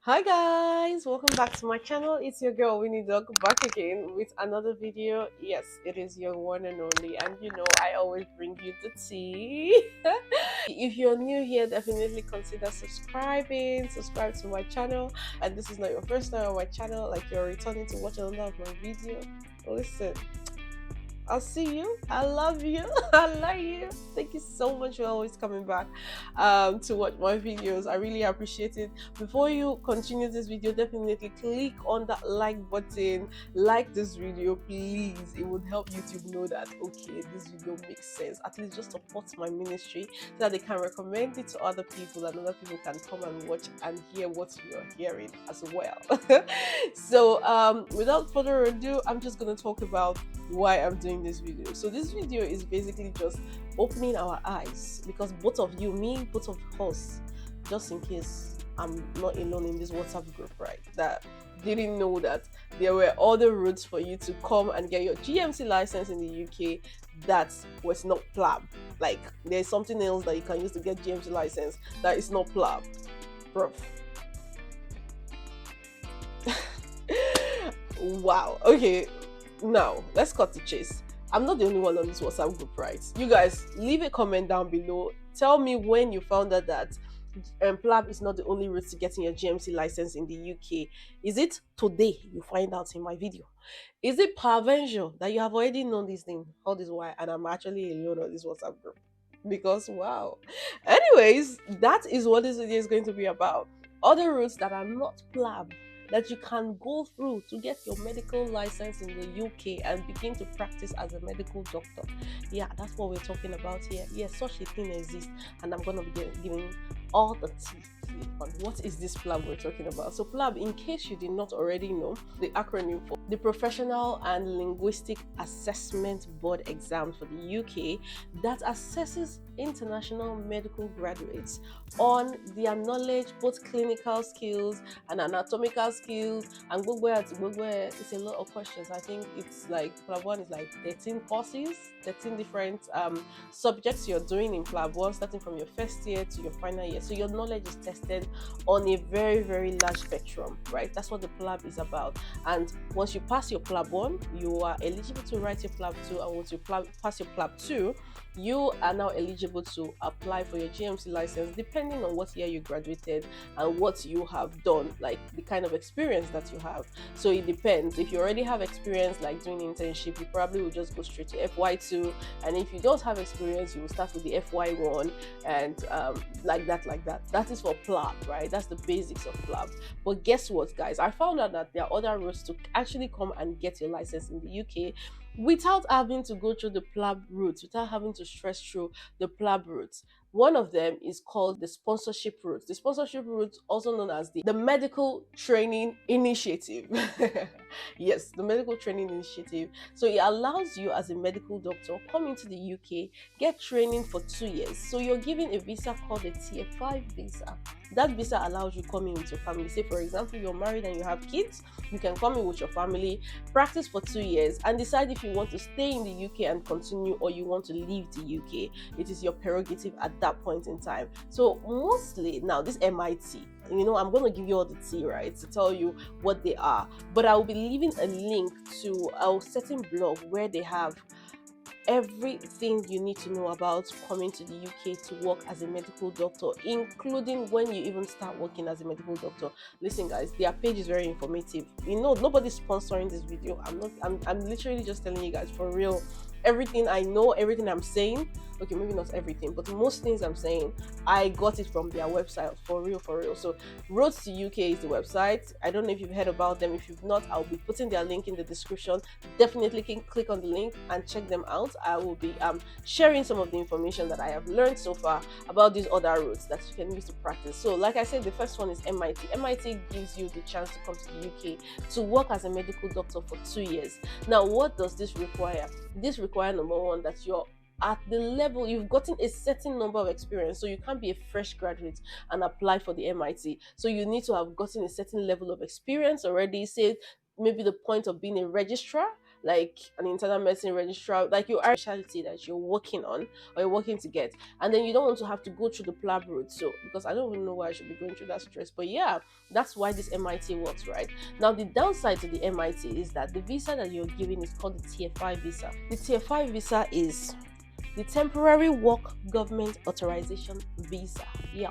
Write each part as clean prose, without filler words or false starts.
Hi guys, welcome back to my channel. It's your girl Winnie Dog back again with another video. Yes, it is your one and only, and you know I always bring you the tea. If you're new here, definitely consider subscribing. Subscribe to my channel, and this is not your first time on my channel, like you're returning to watch another of my video. Listen, I'll see you. I love you. I love you. Thank you so much for always coming back to watch my videos. I really appreciate it. Before you continue this video, definitely click on that like button. Like this video, please. It would help YouTube know that, okay, this video makes sense. At least just support my ministry so that they can recommend it to other people and other people can come and watch and hear what you're hearing as well. So without further ado, I'm just going to talk about why I'm doing this video. So this video is basically just opening our eyes, because both of you, me, both of us, just in case I'm not alone in this WhatsApp group, right, that didn't know that there were other routes for you to come and get your GMC license in the UK that was not PLAB. Like, there's something else that you can use to get GMC license that is not PLAB. Bro. Wow. Okay, now let's cut the chase. I'm not the only one on this WhatsApp group, right? You guys, leave a comment down below. Tell me when you found out that PLAB is not the only route to getting your GMC license in the UK. Is it today you find out in my video? Is it peradventure that you have already known this thing all this while, and I'm actually alone on this WhatsApp group? Because wow. Anyways, that is what this video is going to be about. Other routes that are not PLAB that you can go through to get your medical license in the UK and begin to practice as a medical doctor. Yeah, that's what we're talking about here. Yes, such a thing exists, and I'm going to be giving all the tea on what is this PLAB we're talking about. So PLAB, in case you did not already know, the acronym for the Professional and Linguistic Assessment Board exam for the UK that assesses international medical graduates on their knowledge, both clinical skills and anatomical skills, and it's a lot of questions. I think it's like PLAB 1 is like 13 courses, 13 different subjects you're doing in PLAB 1, starting from your first year to your final year. So your knowledge is tested on a very, very large spectrum, right? That's what the PLAB is about. And once you pass your PLAB 1, you are eligible to write your PLAB 2, and once you pass your PLAB 2, you are now eligible to apply for your GMC license, depending on what year you graduated and what you have done, like the kind of experience that you have. So it depends. If you already have experience, like doing internship, you probably will just go straight to FY2, and if you don't have experience, you will start with the FY1, and like that. That is for PLAB, right? That's the basics of PLAB. But guess what, guys? I found out that there are other routes to actually come and get your license in the UK without having to go through the PLAB route, without having to stress through the PLAB route. One of them is called the sponsorship route. The sponsorship route, also known as the Medical Training Initiative. Yes, the Medical Training Initiative. So it allows you as a medical doctor come into the UK, get training for 2 years. So you're given a visa called a Tier 5 visa. That visa allows you to come in with your family. Say, for example, you're married and you have kids, you can come in with your family, practice for 2 years, and decide if you want to stay in the UK and continue, or you want to leave the UK. It is your prerogative at that point in time. So mostly now, this MIT, I'm going to give you all the tea, right, to tell you what they are, but I will be leaving a link to a certain blog where they have everything you need to know about coming to the UK to work as a medical doctor, including when you even start working as a medical doctor. Listen, guys, their page is very informative. Nobody's sponsoring this video. I'm literally just telling you guys for real. Everything I know, everything I'm saying, okay, maybe not everything, but most things I'm saying, I got it from their website, for real. So Roads to UK is the website. I don't know if you've heard about them. If you've not, I'll be putting their link in the description. Definitely click on the link and check them out. I will be sharing some of the information that I have learned so far about these other routes that you can use to practice. So like I said, the first one is MIT. MIT gives you the chance to come to the UK to work as a medical doctor for 2 years. Now, what does this require? This requires, number one, that you're at the level, you've gotten a certain number of experience. So you can't be a fresh graduate and apply for the MIT. So you need to have gotten a certain level of experience already, say maybe the point of being a registrar, like an internal medicine registrar, like you are a specialty that you're working on or you're working to get, and then you don't want to have to go through the PLAB route. So because I don't even know why I should be going through that stress, but yeah, that's why this MIT works, right? Now the downside to the MIT is that the visa that you're given is called the Tier 5 visa. The Tier 5 visa is the temporary work government authorization visa. Yeah,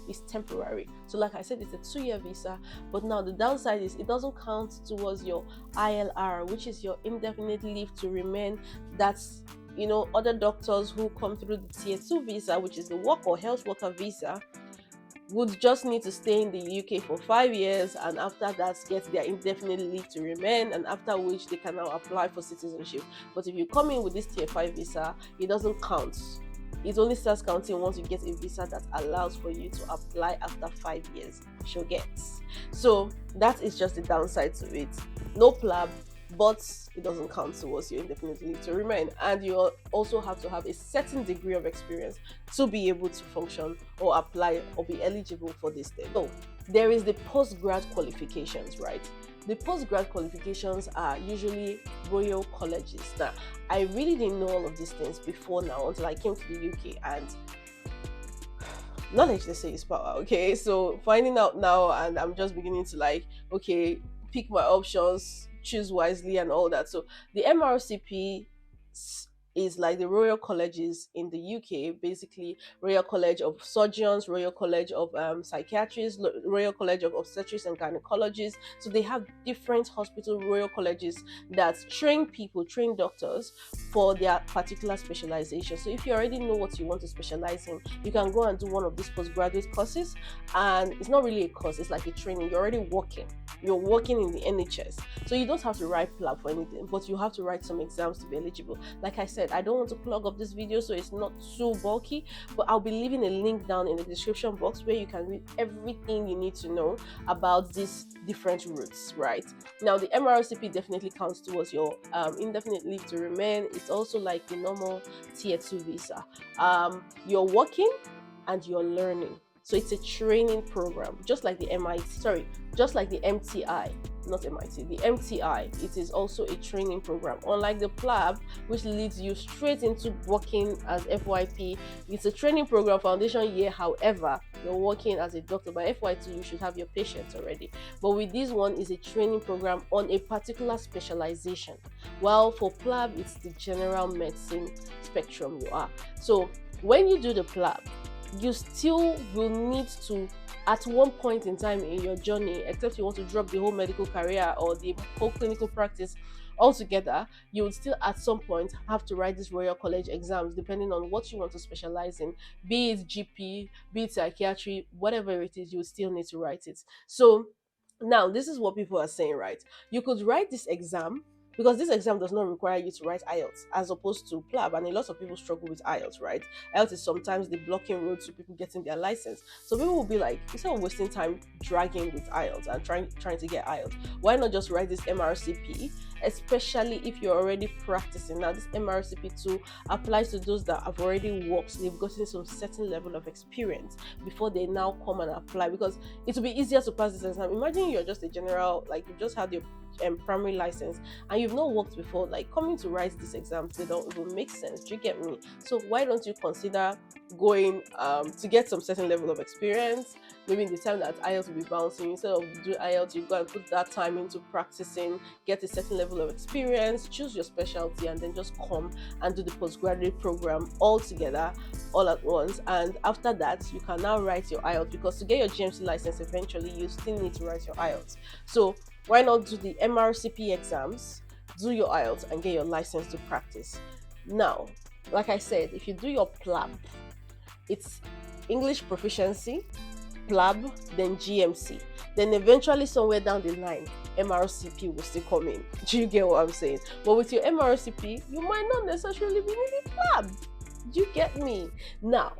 it's temporary. So like I said, it's a 2-year visa, but now the downside is it doesn't count towards your ILR, which is your indefinite leave to remain. That's, other doctors who come through the Tier 2 visa, which is the work or health worker visa, would just need to stay in the UK for 5 years, and after that get their indefinite leave to remain, and after which they can now apply for citizenship. But if you come in with this Tier 5 visa, it doesn't count. It only starts counting once you get a visa that allows for you to apply after 5 years. She'll get. So that is just the downside to it. No PLAB, but it doesn't count towards your indefinite leave to remain. And you also have to have a certain degree of experience to be able to function or apply or be eligible for this thing. So there is the post-grad qualifications, right? The post-grad qualifications are usually royal colleges. Now, I really didn't know all of these things before now until I came to the UK, and knowledge, they say, is power. Okay, so finding out now, and I'm just beginning to pick my options, choose wisely, and all that. So the MRCP is like the royal colleges in the UK, basically Royal College of Surgeons, Royal College of Psychiatrists, Royal College of Obstetrics and Gynecologists. So they have different hospital royal colleges that train doctors for their particular specialization. So if you already know what you want to specialize in, you can go and do one of these postgraduate courses. And it's not really a course, it's like a training. You're already working. You're working in the NHS. So you don't have to write PLAB for anything, but you have to write some exams to be eligible. Like I said, I don't want to plug up this video so it's not too bulky, but I'll be leaving a link down in the description box where you can read everything you need to know about these different routes, right? Now, the MRCP definitely counts towards your indefinite leave to remain. It's also like the normal Tier 2 visa. You're working and you're learning. So it's a training program, just like the MTI, not MIT, the MTI. It is also a training program. Unlike the PLAB, which leads you straight into working as FYP, it's a training program, foundation year. However, you're working as a doctor. By FY2, you should have your patients already. But with this one, is a training program on a particular specialization. While for PLAB, it's the general medicine spectrum you are. So when you do the PLAB, you still will need to, at one point in time in your journey, except you want to drop the whole medical career or the whole clinical practice altogether, you would still at some point have to write these Royal College exams depending on what you want to specialize in, be it GP, be it psychiatry, whatever it is, you would still need to write it. So now this is what people are saying, right? You could write this exam, because this exam does not require you to write IELTS as opposed to PLAB, and a lot of people struggle with IELTS, right? IELTS is sometimes the blocking road to people getting their license. So people will be like, instead of wasting time dragging with IELTS and trying to get IELTS, why not just write this MRCP, especially if you're already practicing. Now this MRCP2 applies to those that have already worked, so they've gotten some certain level of experience before they now come and apply, because it will be easier to pass this exam. Imagine you're just a general, like you just had your primary license and you've not worked before, like coming to write this exam, they don't even make sense. Do you get me? So why don't you consider going to get some certain level of experience? Maybe in the time that IELTS will be bouncing, instead of doing IELTS, you go and put that time into practicing, get a certain level of experience, choose your specialty, and then just come and do the postgraduate program all together, all at once. And after that, you can now write your IELTS, because to get your GMC license eventually, you still need to write your IELTS. So why not do the MRCP exams, do your IELTS, and get your license to practice? Now, like I said, if you do your PLAB, it's English proficiency, PLAB, then GMC. Then eventually somewhere down the line, MRCP will still come in. Do you get what I'm saying? But with your MRCP, you might not necessarily be needing PLAB. Do you get me? Now,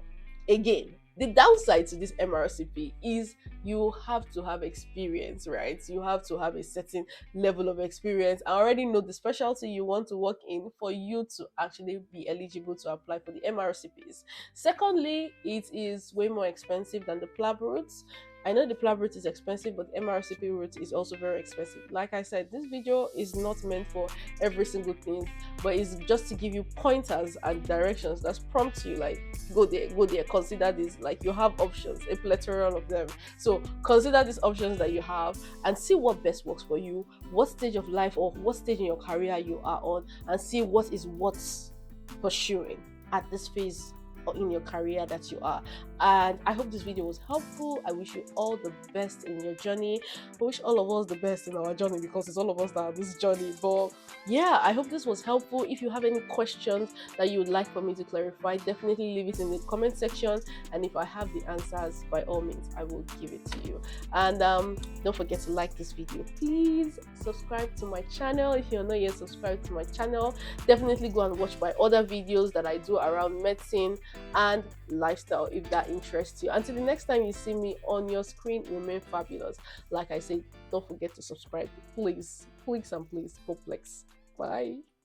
again, the downside to this MRCP is you have to have experience, right? You have to have a certain level of experience. I already know the specialty you want to work in for you to actually be eligible to apply for the MRCPs. Secondly, it is way more expensive than the PLAB routes. I know the PLAB route is expensive, but MRCP route is also very expensive. Like I said, this video is not meant for every single thing, but it's just to give you pointers and directions that's prompt you like go there, consider this. Like you have options, a plethora of them. So consider these options that you have and see what best works for you, what stage of life or what stage in your career you are on, and see what is worth pursuing at this phase in your career that you are. And I hope this video was helpful. I wish you all the best in your journey. I wish all of us the best in our journey, because it's all of us that are this journey. But yeah, I hope this was helpful. If you have any questions that you would like for me to clarify, definitely leave it in the comment section, and if I have the answers, by all means I will give it to you. And don't forget to like this video. Please subscribe to my channel if you're not yet subscribed to my channel. Definitely go and watch my other videos that I do around medicine and lifestyle if that interests you. Until the next time you see me on your screen, remain fabulous. Like I said, don't forget to subscribe. Please, please and please, go flex. Bye.